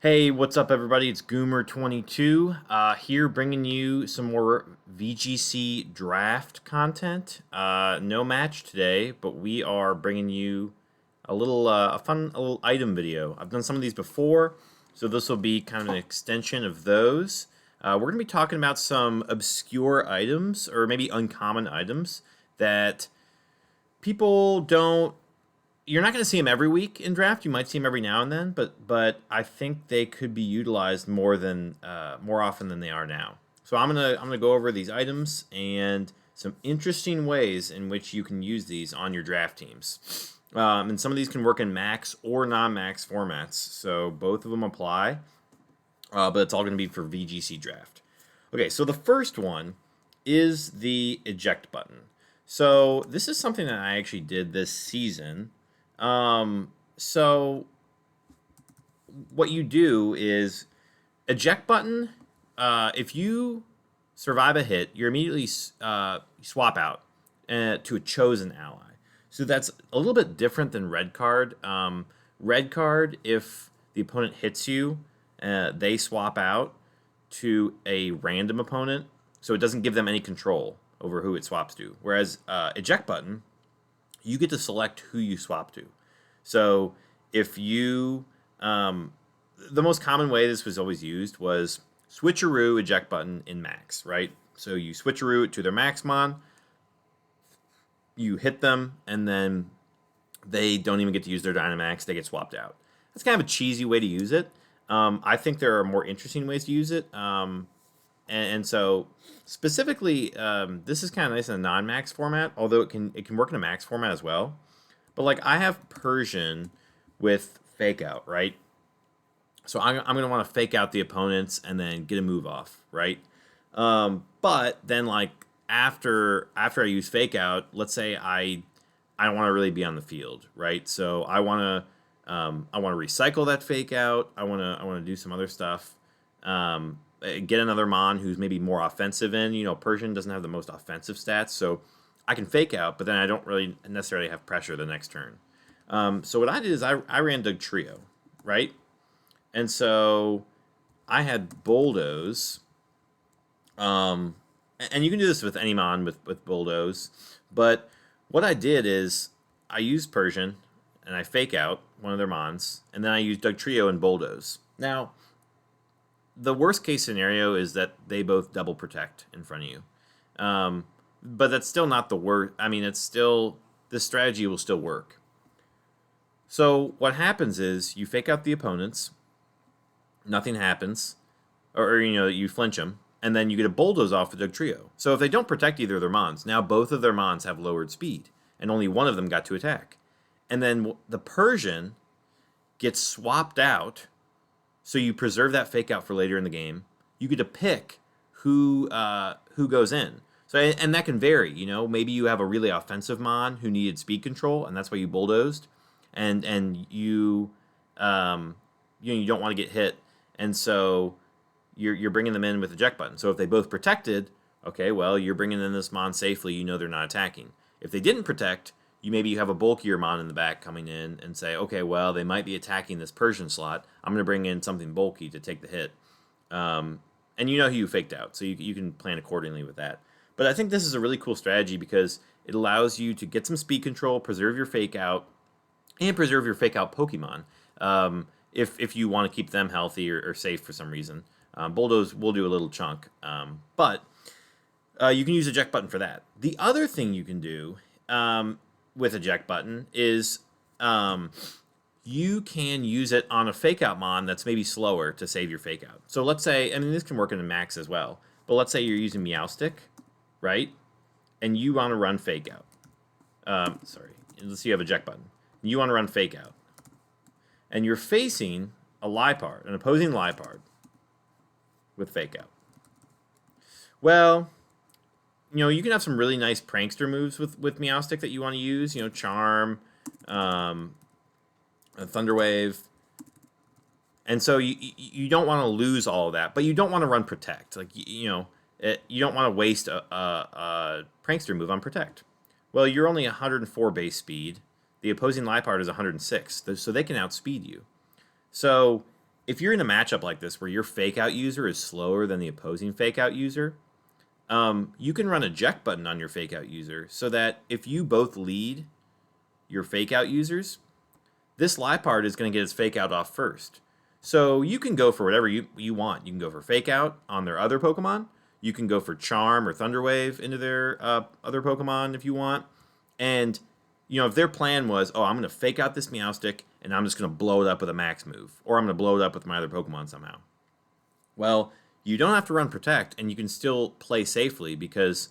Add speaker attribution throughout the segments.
Speaker 1: Hey, what's up, everybody? It's Goomer22 here, bringing you some more VGC draft content. No match today, but we are bringing you a fun little item video. I've done some of these before, so this will be kind of an extension of those. We're going to be talking about some obscure items, or maybe uncommon items that people don't you're not going to see them every week in draft. You might see them every now and then, but I think they could be utilized more often than they are now. So I'm gonna go over these items and some interesting ways in which you can use these on your draft teams. And some of these can work in max or non-max formats, so both of them apply. But it's all going to be for VGC draft. Okay, so the first one is the eject button. So this is something that I actually did this season. So what you do is eject button. If you survive a hit, you're immediately swap out to a chosen ally. So that's a little bit different than red card. Red card, if the opponent hits you, they swap out to a random opponent, so it doesn't give them any control over who it swaps to. Whereas eject button, you get to select who you swap to. So if you, the most common way this was always used was switcheroo eject button in max, right? So you switcheroo it to their max mon, you hit them, and then they don't even get to use their Dynamax, they get swapped out. That's kind of a cheesy way to use it. I think there are more interesting ways to use it. And so specifically, this is kind of nice in a non-max format, although it can work in a max format as well. But like I have Persian with fake out, right? So I'm going to want to fake out the opponents and then get a move off, right? But then like after I use fake out, let's say I don't want to really be on the field, right? So I want to recycle that fake out. I want to do some other stuff. Get another mon who's maybe more offensive in. Persian doesn't have the most offensive stats, so I can fake out, but then I don't really necessarily have pressure the next turn. So what I did is I ran Dugtrio, right? And so I had Bulldoze. And you can do this with any mon with Bulldoze. But what I did is I used Persian, and I fake out one of their mons, and then I used Dugtrio and Bulldoze. Now, the worst case scenario is that they both double protect in front of you. But that's still not the worst. I mean, this strategy will still work. So what happens is you fake out the opponents, nothing happens, or you flinch them, and then you get a Bulldoze off the Dugtrio. So if they don't protect either of their mons, now both of their mons have lowered speed, and only one of them got to attack. And then the Persian gets swapped out, so you preserve that fake out for later in the game. You get to pick who goes in. So, and that can vary. Maybe you have a really offensive mon who needed speed control, and that's why you bulldozed, and you you don't want to get hit, and so you're bringing them in with the eject button. So if they both protected, okay, well you're bringing in this mon safely. They're not attacking. If they didn't protect, you have a bulkier mon in the back coming in and say, okay, well they might be attacking this Persian slot. I'm going to bring in something bulky to take the hit, and who you faked out, so you can plan accordingly with that. But I think this is a really cool strategy because it allows you to get some speed control, preserve your fake out, and preserve your fake out Pokemon if you want to keep them healthy or safe for some reason. Bulldoze will do a little chunk, but you can use eject button for that. The other thing you can do with eject button is you can use it on a fake out mon that's maybe slower to save your fake out. So let's say, this can work in a max as well, but let's say you're using Meowstic, right? And you want to run fake out. Let's say you have eject button. You want to run fake out. And you're facing a Liepard, an opposing Liepard with fake out. Well, you can have some really nice prankster moves with Meowstic that you want to use. Charm, Thunderwave. And so you don't want to lose all of that, but you don't want to run Protect. You don't want to waste a prankster move on Protect. Well, you're only 104 base speed. The opposing Liepard is 106, so they can outspeed you. So if you're in a matchup like this where your fake out user is slower than the opposing fake out user, you can run eject button on your fake out user so that if you both lead your fake out users, this Liepard is going to get its fake out off first. So you can go for whatever you want. You can go for fake out on their other Pokemon. You can go for Charm or Thunder Wave into their other Pokemon if you want. And, if their plan was, oh, I'm going to fake out this Meowstic and I'm just going to blow it up with a max move. Or I'm going to blow it up with my other Pokemon somehow. Well, you don't have to run Protect and you can still play safely because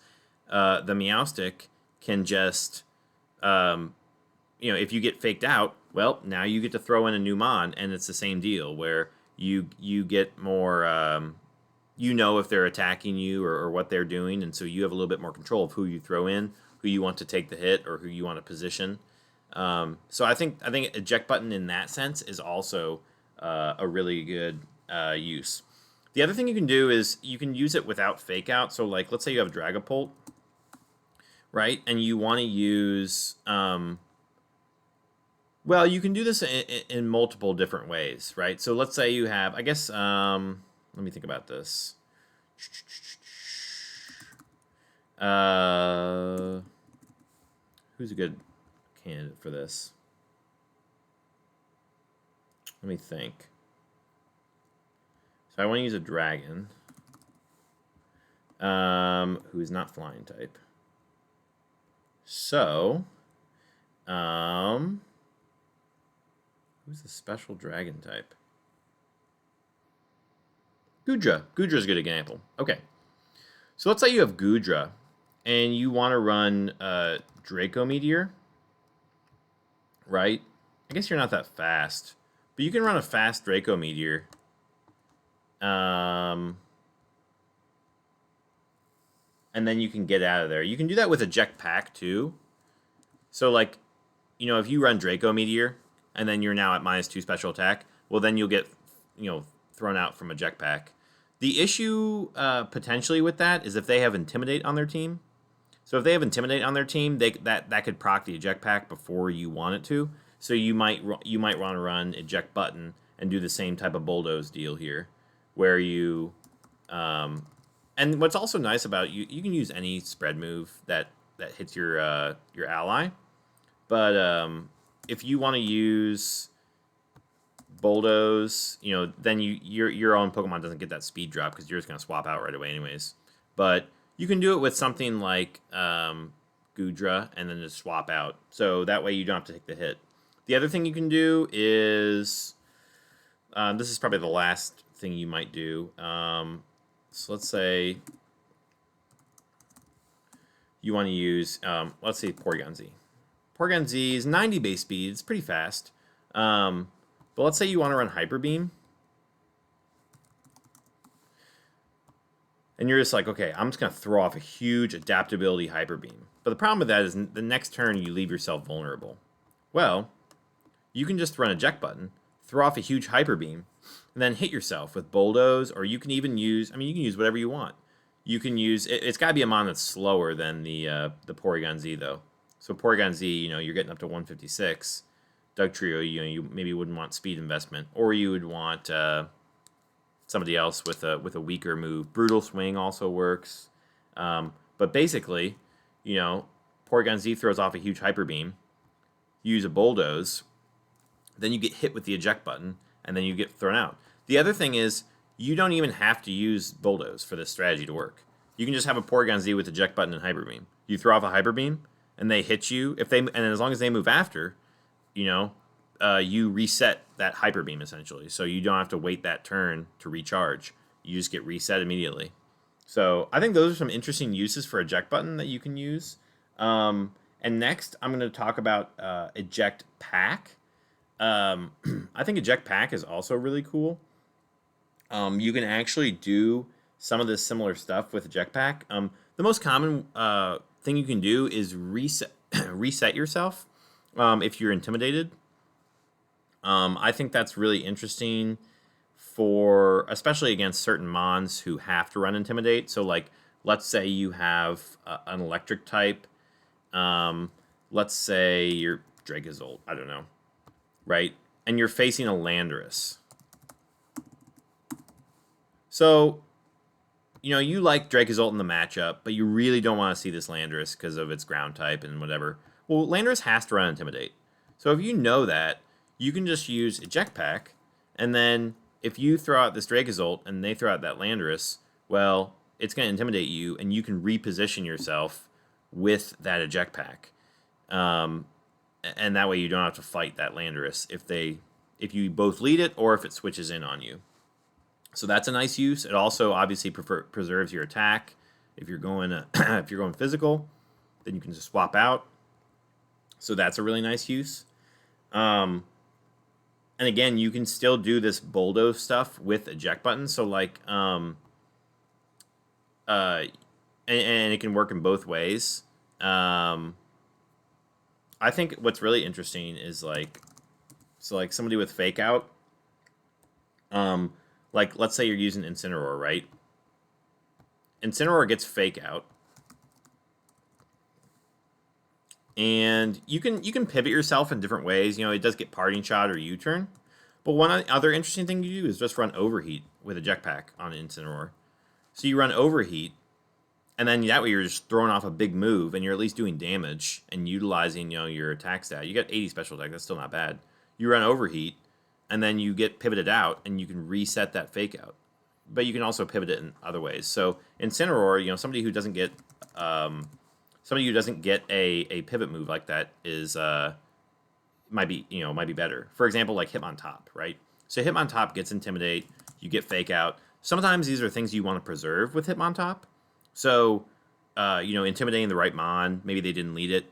Speaker 1: the Meowstic can just, if you get faked out, well, now you get to throw in a new Mon, and it's the same deal where you get more, if they're attacking you or what they're doing, and so you have a little bit more control of who you throw in, who you want to take the hit, or who you want to position. So I think eject button in that sense is also a really good use. The other thing you can do is you can use it without fake out. So like, let's say you have a Dragapult, right, and you want to use well, you can do this in multiple different ways, right? So let's say you have, I guess, let me think about this. Who's a good candidate for this? Let me think. So I want to use a dragon, who is not flying type. So, who's the special dragon type? Goodra. Goodra's a good example. Okay. So let's say you have Goodra, and you want to run Draco Meteor, right? I guess you're not that fast, but you can run a fast Draco Meteor. And then you can get out of there. You can do that with Eject Pack, too. So, like, if you run Draco Meteor, and then you're now at -2 special attack, well, then you'll get, thrown out from Eject Pack. The issue potentially with that is if they have Intimidate on their team. So if they have Intimidate on their team, that could proc the Eject Pack before you want it to. So you might want to run Eject Button and do the same type of Bulldoze deal here, where you, and what's also nice about you can use any spread move that hits your ally, but if you want to use Bulldoze, then your own Pokemon doesn't get that speed drop because you're just gonna swap out right away anyways. But you can do it with something like Goodra and then just swap out, so that way you don't have to take the hit. The other thing you can do is, this is probably the last thing you might do. So let's say you want to use, let's say Porygon Z. Porygon Z is 90 base speed. It's pretty fast. But let's say you want to run Hyper Beam. And you're just like, okay, I'm just going to throw off a huge adaptability Hyper Beam. But the problem with that is the next turn you leave yourself vulnerable. Well, you can just run Eject Button, throw off a huge Hyper Beam, and then hit yourself with Bulldoze, or you can even use, you can use whatever you want. You can use, it's got to be a mon that's slower than the Porygon Z, though. So Porygon Z, you're getting up to 156. Dugtrio, you maybe wouldn't want speed investment, or you would want somebody else with a weaker move. Brutal Swing also works. But basically, Porygon Z throws off a huge Hyper Beam. You use a Bulldoze, then you get hit with the Eject Button, and then you get thrown out. The other thing is, you don't even have to use Bulldoze for this strategy to work. You can just have a Porygon Z with Eject Button and Hyper Beam. You throw off a Hyper Beam, and they hit you. And as long as they move after, you reset that Hyper Beam essentially. So you don't have to wait that turn to recharge. You just get reset immediately. So I think those are some interesting uses for Eject Button that you can use. And next, I'm going to talk about Eject Pack. I think Eject Pack is also really cool. You can actually do some of this similar stuff with Eject Pack. The most common thing you can do is reset yourself if you're intimidated. I think that's really interesting for, especially against certain mons who have to run Intimidate. So, like, let's say you have an electric type. Let's say your Dracozolt, I don't know, right? And you're facing a Landorus. So, you like Dracozolt in the matchup, but you really don't want to see this Landorus because of its ground type and whatever. Well, Landorus has to run Intimidate. So if you know that, you can just use Eject Pack, and then if you throw out this Dracozolt and they throw out that Landorus, well, it's going to intimidate you, and you can reposition yourself with that Eject Pack. And that way you don't have to fight that Landorus if you both lead it or if it switches in on you. So that's a nice use. It also obviously preserves your attack. If you're going if you're going physical, then you can just swap out. So that's a really nice use. And again, you can still do this bulldoze stuff with eject button. So like, and it can work in both ways. I think what's really interesting is like somebody with fake out. Like let's say you're using Incineroar, right? Incineroar gets fake out. And you can pivot yourself in different ways. It does get parting shot or U-turn. But one other interesting thing you do is just run overheat with Eject Pack on Incineroar. So you run overheat, and then that way you're just throwing off a big move, and you're at least doing damage and utilizing your attack stat. You got 80 special attack. That's still not bad. You run overheat, and then you get pivoted out, and you can reset that fake out. But you can also pivot it in other ways. So Incineroar, somebody who doesn't get a pivot move like that is might be better. For example, like Hitmontop, right? So Hitmontop gets Intimidate, you get Fake Out. Sometimes these are things you want to preserve with Hitmontop. So intimidating the right Mon, maybe they didn't lead it.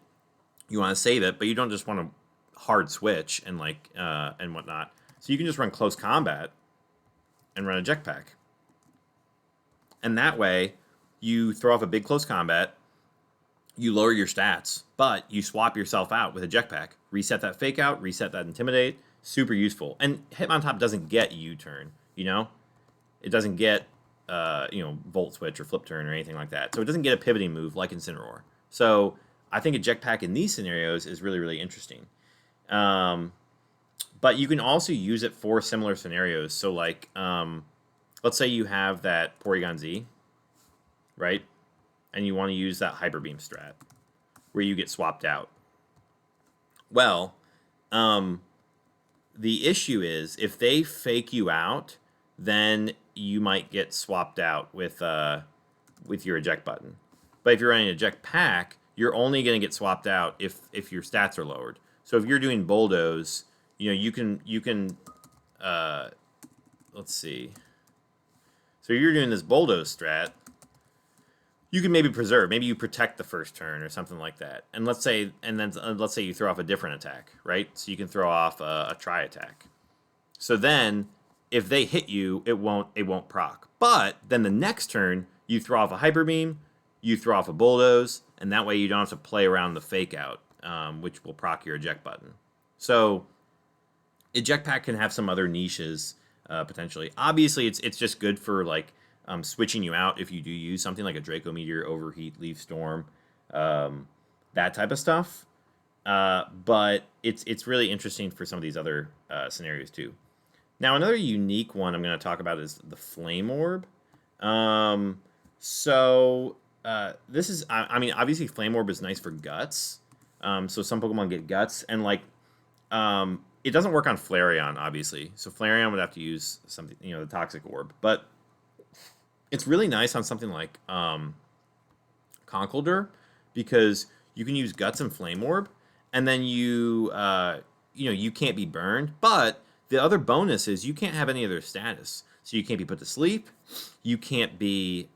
Speaker 1: You want to save it, but you don't just want to hard switch and and whatnot. So you can just run Close Combat and run Eject Pack. And that way, you throw off a big Close Combat, you lower your stats, but you swap yourself out with Eject Pack. Reset that Fake Out, reset that Intimidate. Super useful. And Hitmontop doesn't get U-turn, It doesn't get, Volt Switch or Flip Turn or anything like that. So it doesn't get a pivoting move like Incineroar. So I think Eject Pack in these scenarios is really, really interesting. But you can also use it for similar scenarios. So like, let's say you have that Porygon Z, right? And you want to use that Hyper Beam strat where you get swapped out. Well, the issue is if they fake you out, then you might get swapped out with your eject button. But if you're running Eject Pack, you're only going to get swapped out if your stats are lowered. So if you're doing bulldoze, you can let's see. So you're doing this bulldoze strat. You can maybe preserve. Maybe you protect the first turn or something like that. And let's say you throw off a different attack, right? So you can throw off a try attack. So then, if they hit you, it won't proc. But then the next turn, you throw off a Hyper Beam, you throw off a bulldoze, and that way you don't have to play around the fake out, which will proc your eject button. So Eject Pack can have some other niches potentially. Obviously, it's just good for like switching you out if you do use something like a Draco Meteor, Overheat, Leaf Storm, that type of stuff. But it's really interesting for some of these other scenarios too. Now, another unique one I'm going to talk about is the Flame Orb. This is, obviously Flame Orb is nice for Guts. So some Pokemon get Guts, and it doesn't work on Flareon, obviously. So Flareon would have to use something, the Toxic Orb. But it's really nice on something like Conkeldurr, because you can use Guts and Flame Orb, and then you can't be burned. But the other bonus is you can't have any other status. So you can't be put to sleep. You can't be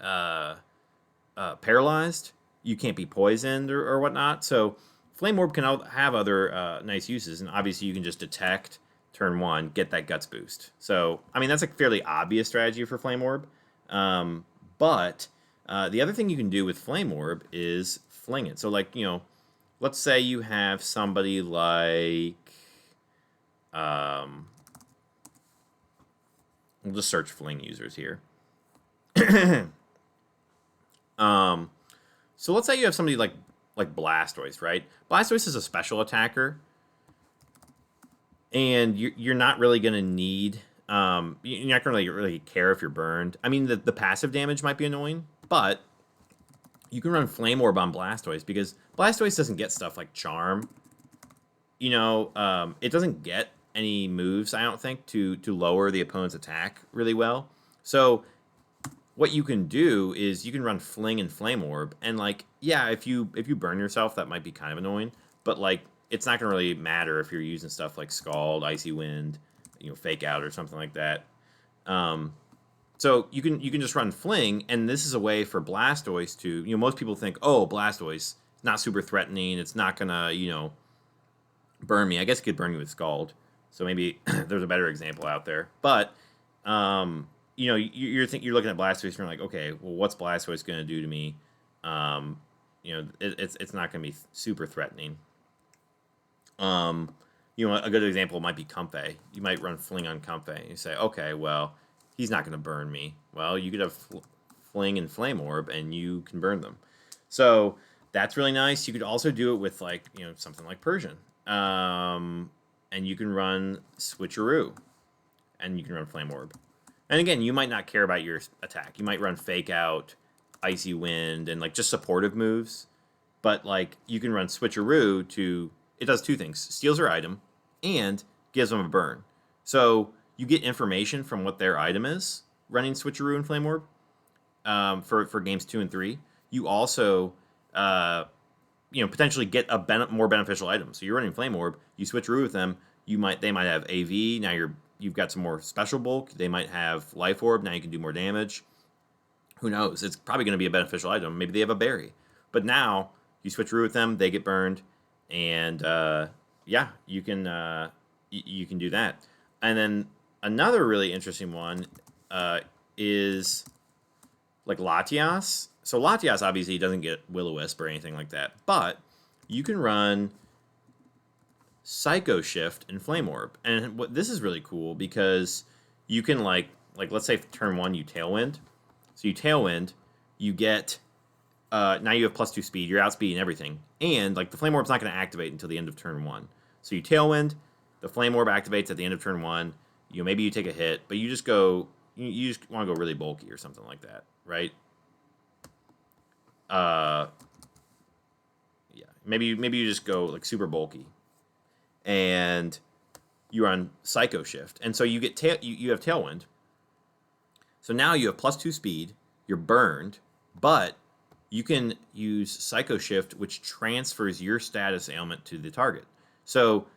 Speaker 1: paralyzed. You can't be poisoned or whatnot. So Flame Orb can have other nice uses. And obviously you can just detect turn one, get that Guts boost. So, that's a fairly obvious strategy for Flame Orb. But the other thing you can do with Flame Orb is fling it. So let's say you have somebody like, we'll just search fling users here. So let's say you have somebody like Blastoise, right? Blastoise is a special attacker, and you're not really going to need You're not going to really care if you're burned. I mean, the passive damage might be annoying, but you can run Flame Orb on Blastoise because Blastoise doesn't get stuff like Charm. It doesn't get any moves, I don't think, to lower the opponent's attack really well. So what you can do is you can run Fling and Flame Orb, and like, yeah, if you burn yourself, that might be kind of annoying, but like, it's not gonna really matter if you're using stuff like Scald, Icy Wind, Fake Out or something like that. So you can just run Fling, and this is a way for Blastoise to, most people think, oh, Blastoise, not super threatening, it's not gonna, burn me. I guess it could burn you with Scald. So maybe there's a better example out there. But you're looking at Blastoise and you're like, okay, well, what's Blastoise going to do to me? It's not going to be super threatening. A good example might be Comfey. You might run Fling on Comfey. You say, okay, well, he's not going to burn me. Well, you could have Fling and Flame Orb, and you can burn them. So that's really nice. You could also do it with like something like Persian. And you can run Switcheroo, and you can run Flame Orb. And again, you might not care about your attack. You might run Fake Out, Icy Wind, and like just supportive moves. But like you can run Switcheroo it does two things: steals their item, and gives them a burn. So you get information from what their item is running Switcheroo and Flame Orb for games 2 and 3. You also potentially get a more beneficial item. So you're running Flame Orb, you Switcheroo with them, they might have AV, now you've got some more special bulk, they might have Life Orb, now you can do more damage. Who knows? It's probably going to be a beneficial item. Maybe they have a berry. But now you Switcheroo with them, they get burned, and you can do that. And then another really interesting one is like Latias. So Latias obviously doesn't get Will-O-Wisp or anything like that, but you can run Psycho Shift and Flame Orb. And this is really cool because you can like let's say turn 1 you Tailwind. So you Tailwind, you get now you have +2 speed, you're outspeeding everything. And like the Flame Orb's not going to activate until the end of turn 1. So you Tailwind, the Flame Orb activates at the end of turn 1. Maybe you take a hit, but you just want to go really bulky or something like that, right? Maybe you just go like super bulky, and you run Psycho Shift, and so you get you have Tailwind. So now you have +2 speed. You're burned, but you can use Psycho Shift, which transfers your status ailment to the target. So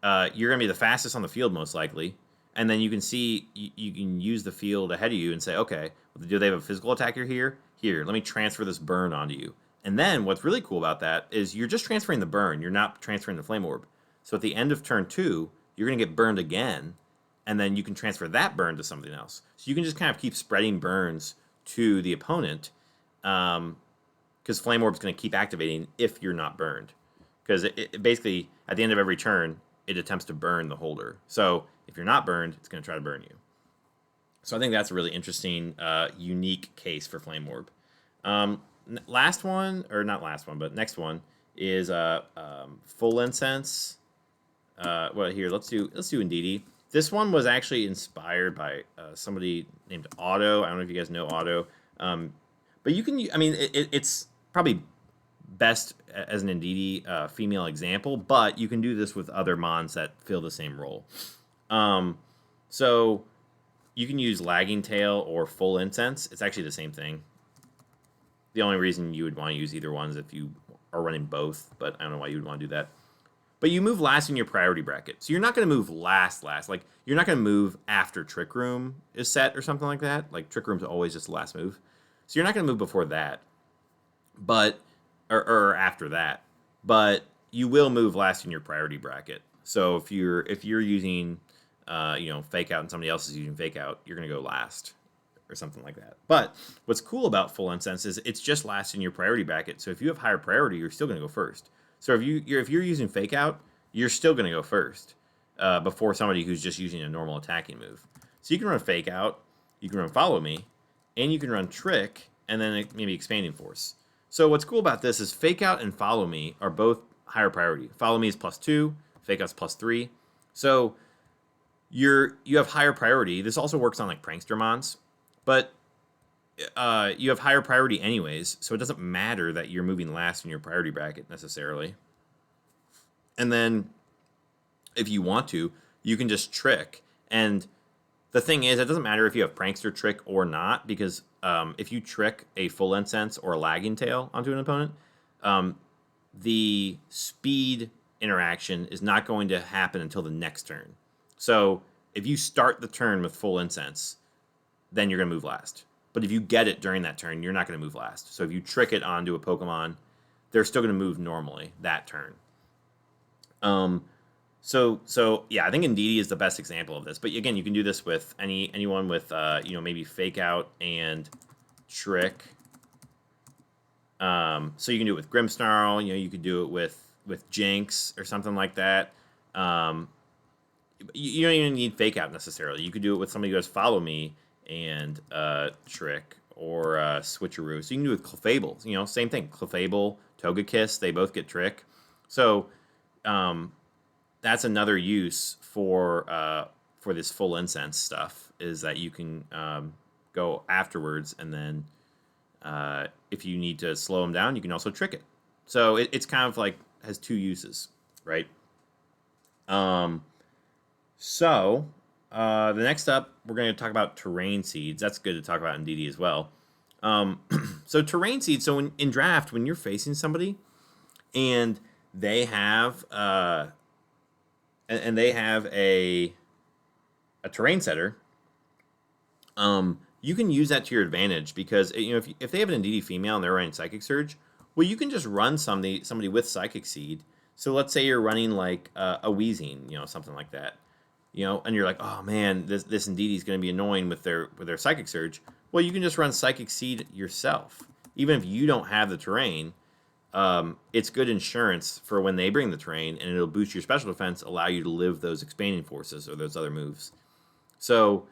Speaker 1: you're gonna be the fastest on the field most likely, and then you can see you can use the field ahead of you and say, okay, well, do they have a physical attacker here? Here, let me transfer this burn onto you. And then what's really cool about that is you're just transferring the burn. You're not transferring the Flame Orb. So at the end of turn 2, you're going to get burned again, and then you can transfer that burn to something else. So you can just kind of keep spreading burns to the opponent, because Flame Orb is going to keep activating if you're not burned. Because it basically, at the end of every turn, it attempts to burn the holder. So if you're not burned, it's going to try to burn you. So I think that's a really interesting, unique case for Flame Orb. Next one is Full Incense. Here, let's do Indeedee. This one was actually inspired by somebody named Otto. I don't know if you guys know Otto. But you can, it's probably best as an Indeedee female example, but you can do this with other mons that fill the same role. So you can use Lagging Tail or Full Incense. It's actually the same thing. The only reason you would want to use either one is if you are running both, but I don't know why you would want to do that. But you move last in your priority bracket. So you're not going to move last. Like, you're not going to move after Trick Room is set or something like that. Like, Trick Room's always just the last move. So you're not going to move before that. But, or after that. But you will move last in your priority bracket. So if you're using, Fake Out and somebody else is using Fake Out, you're going to go last. Or something like that. But what's cool about Full Incense is it's just last in your priority bracket. So if you have higher priority, you're still going to go first. So if you're using Fake Out, you're still going to go first before somebody who's just using a normal attacking move. So you can run Fake Out, you can run Follow Me, and you can run Trick, and then maybe Expanding Force. So what's cool about this is Fake Out and Follow Me are both higher priority. Follow Me is +2, Fake Out's +3. So you have higher priority. This also works on like prankster mons, but you have higher priority anyways, so it doesn't matter that you're moving last in your priority bracket necessarily. And then if you want to, you can just trick. And the thing is, it doesn't matter if you have prankster trick or not, because if you trick a full incense or a lagging tail onto an opponent, the speed interaction is not going to happen until the next turn. So if you start the turn with full incense, then you're going to move last. But if you get it during that turn, you're not going to move last. So if you trick it onto a Pokemon, they're still going to move normally that turn. So yeah, I think Indeedee is the best example of this. But again, you can do this with anyone with maybe Fake Out and Trick. So you can do it with Grimmsnarl. You could do it with Jinx or something like that. You don't even need Fake Out necessarily. You could do it with somebody who goes Follow Me and Trick or Switcheroo. So you can do it with Clefable. Same thing. Clefable, Togekiss, they both get Trick. So that's another use for this full incense stuff, is that you can go afterwards, and then if you need to slow them down, you can also trick it. So it's kind of like has two uses, right? So the next up, we're going to talk about terrain seeds. That's good to talk about in DD as well. So terrain seeds. So in draft, when you're facing somebody and they have a terrain setter, you can use that to your advantage, because if they have an DD female and they're running Psychic Surge, well, you can just run somebody with Psychic Seed. So let's say you're running like a Weezing, something like that. And you're like, oh man, this Indeedee is going to be annoying with their Psychic Surge. Well, you can just run Psychic Seed yourself. Even if you don't have the terrain, it's good insurance for when they bring the terrain, and it'll boost your special defense, allow you to live those expanding forces or those other moves. So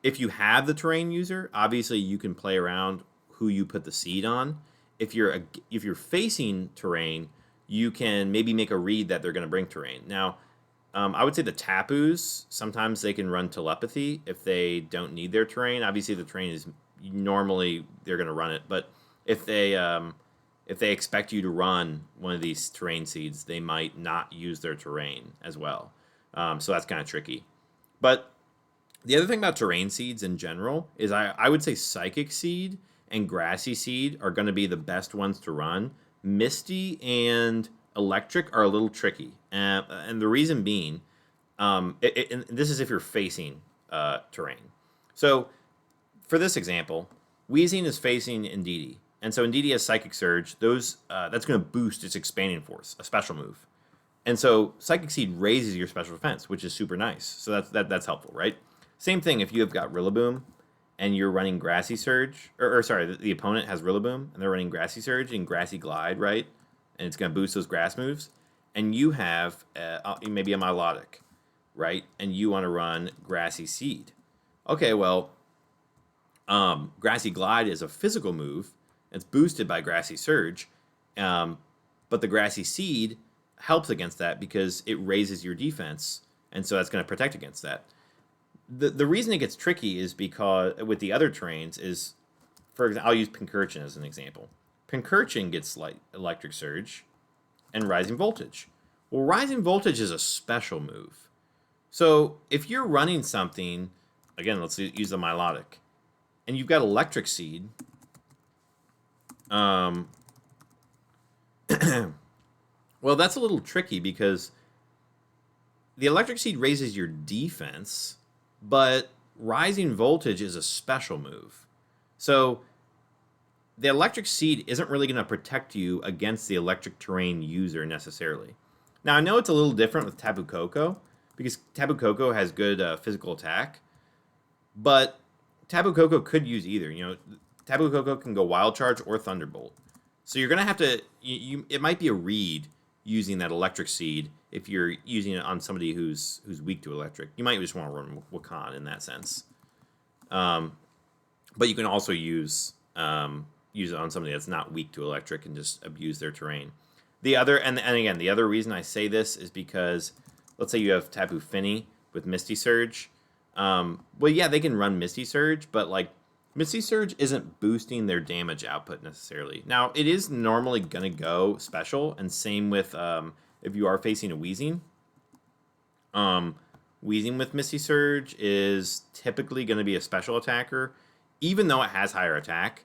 Speaker 1: if you have the terrain user, obviously you can play around who you put the seed on. If you're facing terrain, you can maybe make a read that they're going to bring terrain. Now, I would say the Tapus, sometimes they can run telepathy if they don't need their terrain. Obviously, the terrain is normally they're going to run it, but if they expect you to run one of these terrain seeds, they might not use their terrain as well. So that's kind of tricky. But the other thing about terrain seeds in general is I would say Psychic Seed and Grassy Seed are going to be the best ones to run. Misty and Electric are a little tricky. And the reason being, and this is if you're facing terrain. So for this example, Weezing is facing Indeedee. And so Indeedee has Psychic Surge. That's going to boost its Expanding Force, a special move. And so Psychic Seed raises your special defense, which is super nice. So that's helpful, right? Same thing if you have got Rillaboom and you're running Grassy Surge, the opponent has Rillaboom and they're running Grassy Surge and Grassy Glide, right? And it's going to boost those grass moves. And you have maybe a Milotic, right? And you want to run Grassy Seed. Okay, well, Grassy Glide is a physical move. It's boosted by Grassy Surge, but the Grassy Seed helps against that because it raises your defense, and so that's going to protect against that. The reason it gets tricky is because with the other terrains is, for example, I'll use Pincurchin as an example. Pincurchin gets Electric Surge and Rising Voltage. Well, Rising Voltage is a special move. So if you're running something, again, let's use the Milotic, and you've got Electric Seed, well, that's a little tricky because the Electric Seed raises your defense, but Rising Voltage is a special move. So the Electric Seed isn't really going to protect you against the electric terrain user necessarily. Now, I know it's a little different with Taboo Cocoa, because Taboo Cocoa has good physical attack, but Taboo Cocoa could use either. Taboo Cocoa can go Wild Charge or Thunderbolt. So you're going to have to... it might be a read using that Electric Seed if you're using it on somebody who's weak to electric. You might just want to run Wakan in that sense. But you can also use it on somebody that's not weak to electric and just abuse their terrain. The other, and again, the other reason I say this is because, let's say you have Tapu Fini with Misty Surge. Well, yeah, they can run Misty Surge, but like Misty Surge isn't boosting their damage output necessarily. Now, it is normally gonna go special, and same with if you are facing a Wheezing. Wheezing with Misty Surge is typically going to be a special attacker, even though it has higher attack.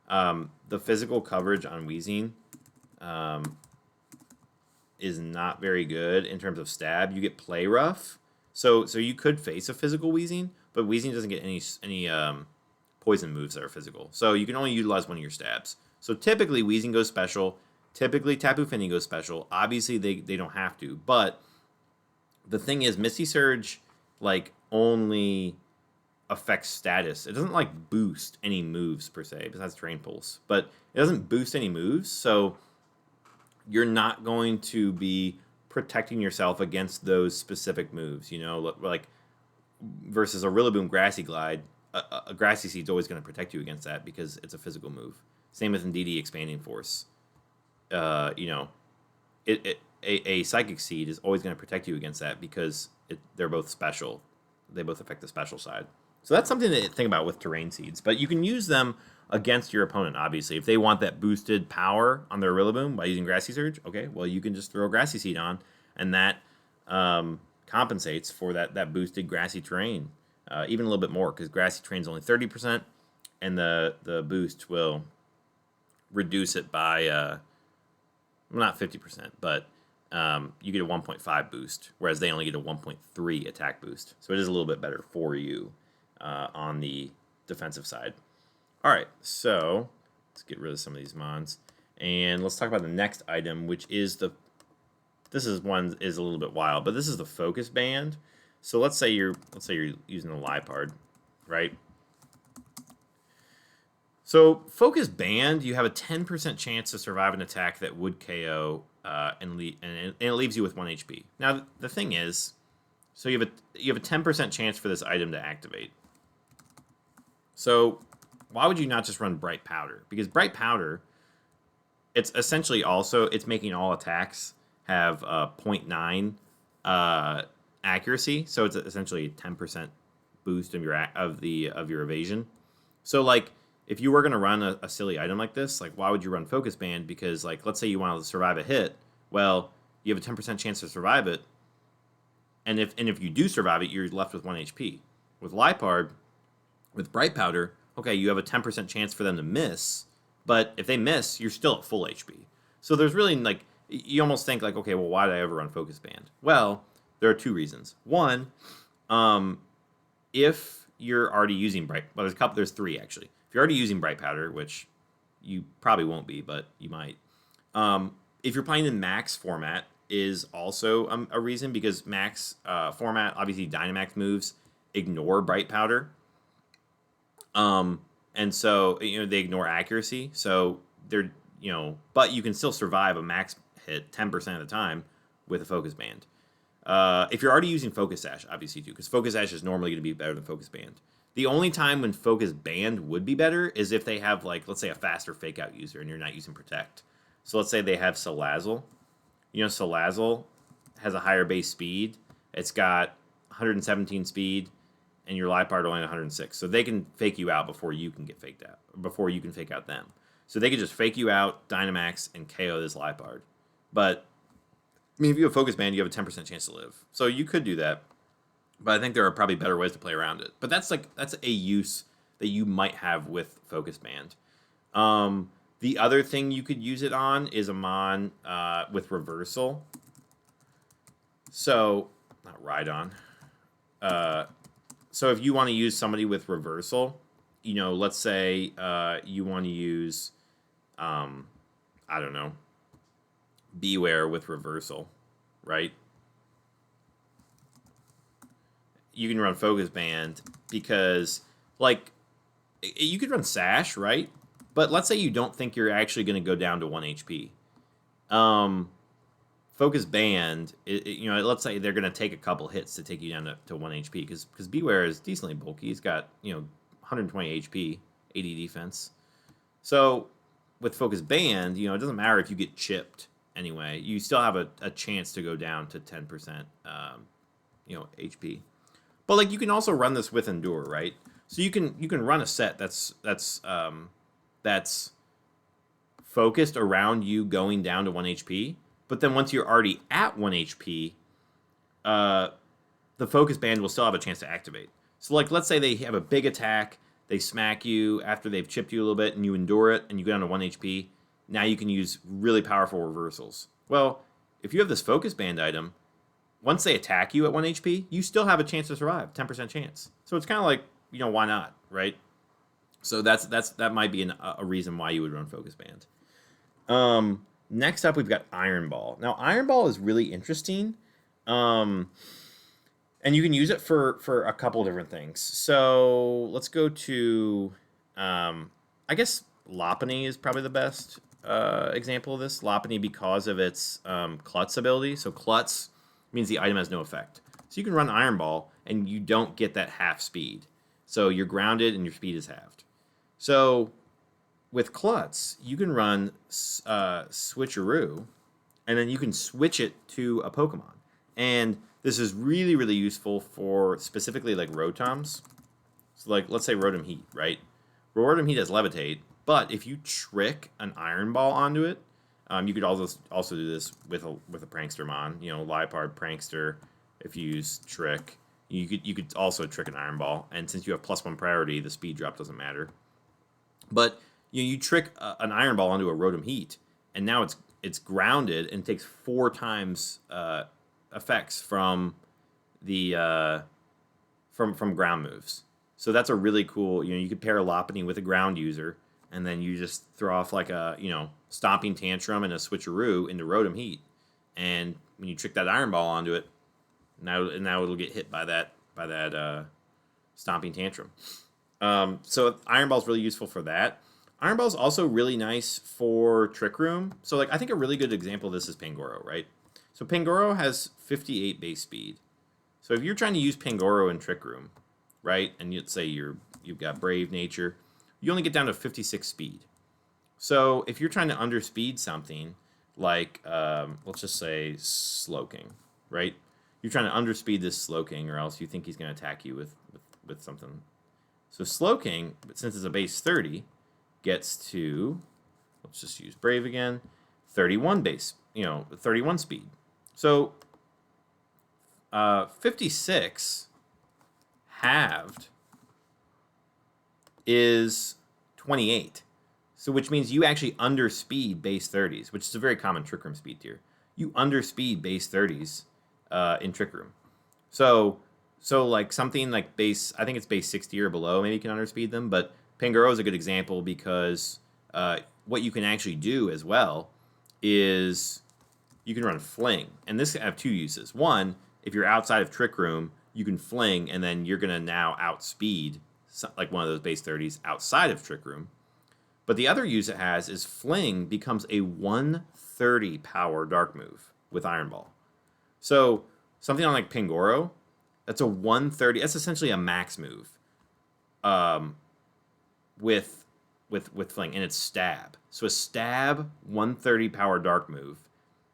Speaker 1: The physical coverage on Wheezing is not very good in terms of stab. You get play rough, so you could face a physical Wheezing, but Wheezing doesn't get any poison moves that are physical. So you can only utilize one of your stabs. So typically Wheezing goes special. Typically Tapu Fini goes special. Obviously they don't have to, but the thing is, Misty Surge, like, only affects status. It doesn't, like, boost any moves, per se, besides Terrain Pulse. But it doesn't boost any moves, so you're not going to be protecting yourself against those specific moves, you know? Like, versus a Rillaboom Grassy Glide, a Grassy Seed's always going to protect you against that because it's a physical move. Same with Indeedee Expanding Force. You know, a Psychic Seed is always going to protect you against that because they're both special. They both affect the special side. So that's something to think about with Terrain Seeds. But you can use them against your opponent, obviously. If they want that boosted power on their Rillaboom by using Grassy Surge, okay, well, you can just throw a Grassy Seed on, and that compensates for that boosted Grassy Terrain. Even a little bit more, because Grassy Terrain's only 30%, and the boost will reduce it by, well, not 50%, but you get a 1.5 boost, whereas they only get a 1.3 attack boost. So it is a little bit better for you on the defensive side. All right, so let's get rid of some of these mons, and let's talk about the next item, which is this is one is a little bit wild, but this is the Focus Band. So let's say you're using the Liepard, right? So Focus Band, you have a 10% chance to survive an attack that would KO, and it leaves you with 1 HP. Now the thing is, so you have a 10% chance for this item to activate. So why would you not just run Bright Powder? Because Bright Powder, it's essentially it's making all attacks have 0.9 accuracy, so it's essentially a 10% boost of your evasion. So like, if you were going to run a silly item like this, like, why would you run Focus Band? Because, like, let's say you want to survive a hit. Well, you have a 10% chance to survive it. And if you do survive it, you're left with 1 HP. With Liepard, with Bright Powder, okay, you have a 10% chance for them to miss. But if they miss, you're still at full HP. So there's really, like, you almost think, like, okay, well, why did I ever run Focus Band? Well, there are two reasons. One, if you're already using there's three, actually. If you're already using Bright Powder, which you probably won't be, but you might. If you're playing in Max format is also a reason, because Max format, obviously Dynamax moves ignore Bright Powder. And so, you know, they ignore accuracy. So they're, you know, but you can still survive a Max hit 10% of the time with a Focus Band. If you're already using Focus Sash, obviously too, because Focus Sash is normally going to be better than Focus Band. The only time when Focus Band would be better is if they have, like, let's say a faster Fake Out user and you're not using Protect. So let's say they have Salazzle. You know, Salazzle has a higher base speed. It's got 117 speed, and your Liepard only 106. So they can fake you out before you can get faked out, before you can fake out them. So they can just fake you out, Dynamax, and KO this Liepard. But, I mean, if you have Focus Band, you have a 10% chance to live. So you could do that. But I think there are probably better ways to play around it. But that's a use that you might have with Focus Band. The other thing you could use it on is a mon with Reversal. So, not Rhydon. So if you want to use somebody with Reversal, you know, let's say you want to use, I don't know, Beware with Reversal, right? You can run Focus Band because, like, you could run Sash, right? But let's say you don't think you're actually going to go down to 1 HP. Focus Band, you know, let's say they're going to take a couple hits to take you down to 1 HP, because Beware is decently bulky. He's got, you know, 120 HP, 80 defense. So with Focus Band, you know, it doesn't matter if you get chipped anyway. You still have a chance to go down to 10%, you know, HP. But like you can also run this with Endure, right? So you can run a set that's focused around you going down to 1 HP. But then once you're already at 1 HP, the focus band will still have a chance to activate. So like let's say they have a big attack, they smack you after they've chipped you a little bit, and you endure it, and you go down to 1 HP. Now you can use really powerful reversals. Well, if you have this focus band item, once they attack you at 1 HP, you still have a chance to survive, 10% chance. So it's kind of like, why not, right? So that might be a reason why you would run focus band. Next up, we've got Iron Ball. Now, Iron Ball is really interesting, and you can use it for a couple different things. So let's go to, I guess Lopunny is probably the best example of this. Lopunny because of its Klutz ability. So Klutz means the item has no effect. So you can run Iron Ball, and you don't get that half speed. So you're grounded, and your speed is halved. So with Klutz, you can run Switcheroo, and then you can switch it to a Pokemon. And this is really, really useful for specifically like Rotoms. So like, let's say Rotom Heat, right? Rotom Heat has Levitate, but if you trick an Iron Ball onto it, you could also do this with a Prankster Mon. Liepard, Prankster. If you use Trick, you could also trick an Iron Ball. And since you have +1 priority, the speed drop doesn't matter. But you trick an Iron Ball onto a Rotom Heat, and now it's grounded and takes 4 times effects from the from ground moves. So that's a really cool. You could pair a Lopunny with a ground user, and then you just throw off like a Stomping Tantrum and a Switcheroo into Rotom Heat, and when you trick that Iron Ball onto it, now it'll get hit by that Stomping Tantrum. So Iron Ball is really useful for that. Iron Ball is also really nice for Trick Room. So like I think a really good example of this is Pangoro, right? So Pangoro has 58 base speed. So if you're trying to use Pangoro in Trick Room, right, and let's say you've got Brave Nature, you only get down to 56 speed. So if you're trying to underspeed something like let's just say Slowking, right? You're trying to underspeed this Slowking, or else you think he's going to attack you with something. So Slowking, since it's a base 30, gets to, let's just use Brave again, 31 base, 31 speed. So 56 halved is 28. So which means you actually underspeed base 30s, which is a very common Trick Room speed tier. You underspeed base 30s in Trick Room. So like something like base, I think it's base 60 or below, maybe you can underspeed them, but Pangoro is a good example because what you can actually do as well is you can run Fling. And this can have 2 uses. One, if you're outside of Trick Room, you can Fling, and then you're going to now outspeed like one of those base 30s outside of Trick Room. But the other use it has is Fling becomes a 130 power Dark move with Iron Ball. So something on like Pangoro, that's a 130. That's essentially a max move, with Fling, and it's Stab. So a Stab 130 power Dark move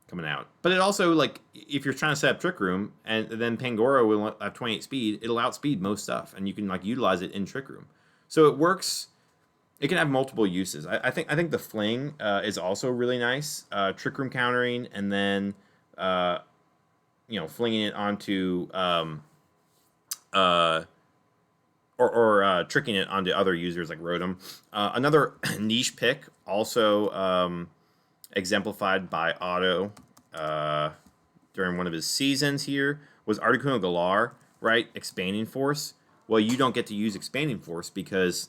Speaker 1: coming out. But it also, like, if you're trying to set up Trick Room, and then Pangoro will have 28 speed, it'll outspeed most stuff, and you can like utilize it in Trick Room. So it works. It can have multiple uses. I think the Fling is also really nice. Trick Room countering, and then flinging it onto tricking it onto other users like Rotom. Another niche pick, also exemplified by Otto during one of his seasons here, was Articuno Galar, right? Expanding Force. Well, you don't get to use Expanding Force because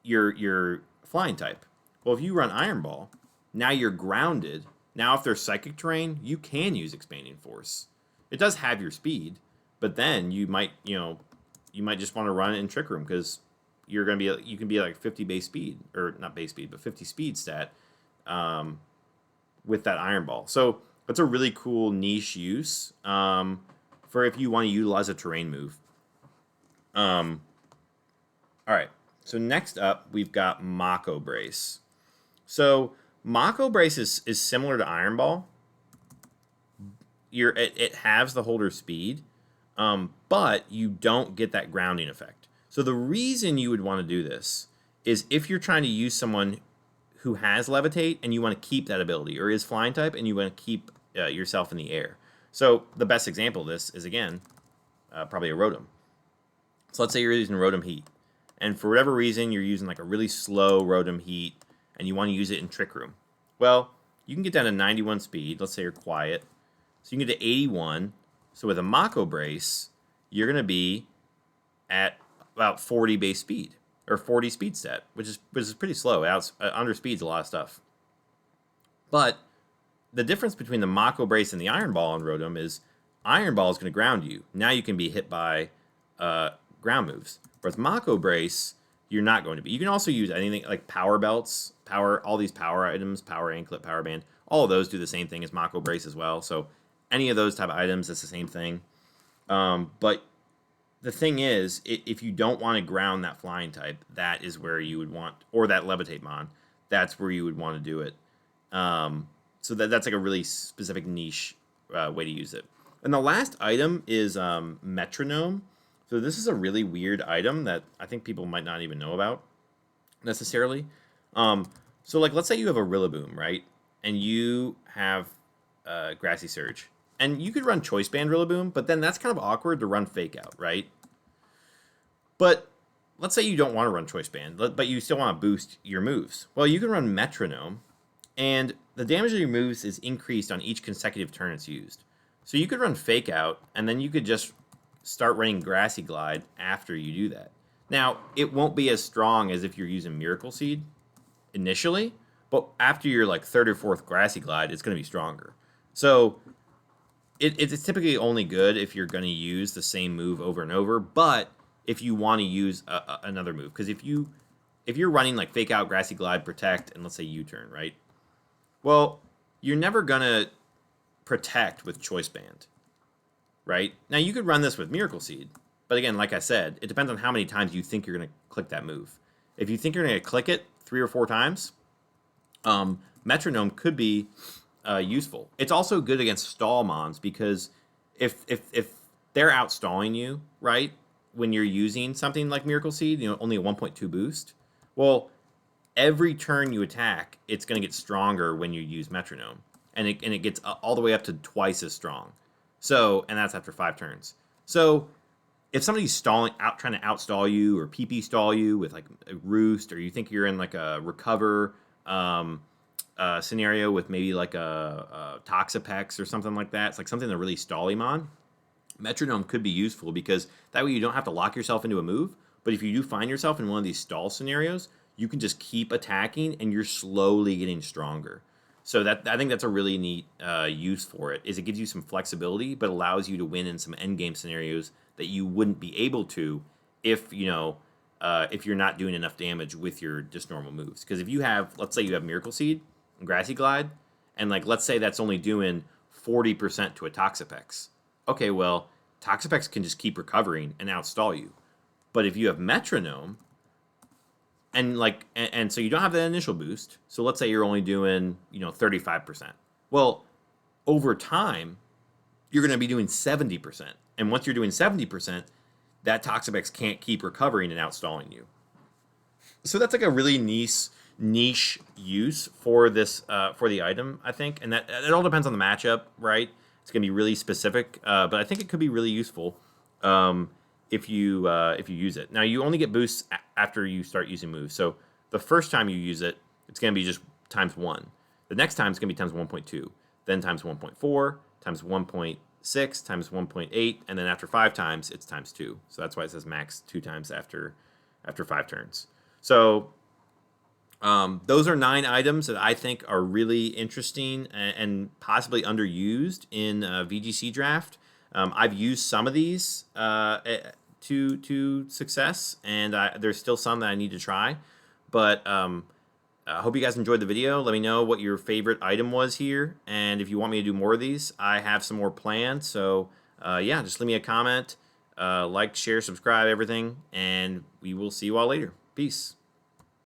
Speaker 1: you're flying type. Well, if you run Iron Ball, now you're grounded. Now, if there's Psychic Terrain, you can use Expanding Force. It does have your speed, but then you might just want to run it in Trick Room because you can be like 50 base speed, or not base speed, but 50 speed stat with that Iron Ball. So that's a really cool niche use for if you want to utilize a terrain move. All right. So next up, we've got Mako Brace. So Mako Brace is similar to Iron Ball. It halves the holder's speed, but you don't get that grounding effect. So the reason you would want to do this is if you're trying to use someone who has levitate and you want to keep that ability, or is flying type and you want to keep yourself in the air. So the best example of this is, again, probably a Rotom. So let's say you're using Rotom Heat, and for whatever reason you're using like a really slow Rotom Heat and you want to use it in Trick Room. Well, you can get down to 91 speed. Let's say you're quiet. So you can get to 81. So with a Mako Brace, you're going to be at about 40 base speed, or 40 speed stat, which is pretty slow. Under speed's a lot of stuff. But the difference between the Mako Brace and the Iron Ball on Rotom is Iron Ball is going to ground you. Now you can be hit by ground moves. Whereas Mako Brace, you're not going to be. You can also use anything like Power Belts, all these power items, Power Anklet, Power Band. All of those do the same thing as Mako Brace as well. So any of those type of items, it's the same thing. But the thing is, if you don't want to ground that flying type, that is where you would want, or that levitate mon, that's where you would want to do it. So that's like a really specific niche way to use it. And the last item is Metronome. So this is a really weird item that I think people might not even know about necessarily. So like, let's say you have a Rillaboom, right? And you have Grassy Surge. And you could run Choice Band Rillaboom, but then that's kind of awkward to run Fake Out, right? But let's say you don't want to run Choice Band, but you still want to boost your moves. Well, you can run Metronome, and the damage of your moves is increased on each consecutive turn it's used. So you could run Fake Out, and then you could just start running Grassy Glide after you do that. Now, it won't be as strong as if you're using Miracle Seed initially, but after your like third or fourth Grassy Glide, it's going to be stronger. So it's typically only good if you're going to use the same move over and over, but if you want to use another move, because if you're running like Fake Out, Grassy Glide, Protect, and let's say U-turn, right? Well, you're never going to protect with Choice Band, right? Now, you could run this with Miracle Seed, but again, like I said, it depends on how many times you think you're going to click that move. If you think you're going to click it 3 or 4 times, Metronome could be useful. It's also good against stall mons, because if they're outstalling you, right, when you're using something like Miracle Seed, only a 1.2 boost, well, every turn you attack, it's going to get stronger when you use Metronome. And it gets all the way up to twice as strong. So, and that's after 5 turns. So, if somebody's trying to outstall you, or PP stall you with like a Roost, or you think you're in like a recover scenario with maybe like a Toxapex or something like that, it's like something to really stall him on, Metronome could be useful, because that way you don't have to lock yourself into a move. But if you do find yourself in one of these stall scenarios, you can just keep attacking and you're slowly getting stronger. So I think that's a really neat use for it, is it gives you some flexibility, but allows you to win in some endgame scenarios that you wouldn't be able to if you're not doing enough damage with your just normal moves. Because if you have, let's say you have Miracle Seed and Grassy Glide, and like let's say that's only doing 40% to a Toxapex. Okay, well, Toxapex can just keep recovering and outstall you. But if you have Metronome, and so you don't have that initial boost. So let's say you're only doing 35%. Well, over time, you're going to be doing 70%. And once you're doing 70%, that Toxapex can't keep recovering and outstalling you. So that's like a really niche use for this for the item, I think. And that it all depends on the matchup, right? It's going to be really specific, but I think it could be really useful if you use it. Now, you only get boosts after you start using moves. So the first time you use it, it's going to be just times 1. The next time it's going to be times 1.2, then times 1.4, times 1.6, times 1.8, and then after 5 times, it's times 2. So that's why it says max 2 times after 5 turns. So those are 9 items that I think are really interesting and possibly underused in VGC draft. I've used some of these to success, and there's still some that I need to try. But I hope you guys enjoyed the video. Let me know what your favorite item was here, and if you want me to do more of these, I have some more planned. So yeah, just leave me a comment, like, share, subscribe, everything, and we will see you all later. Peace.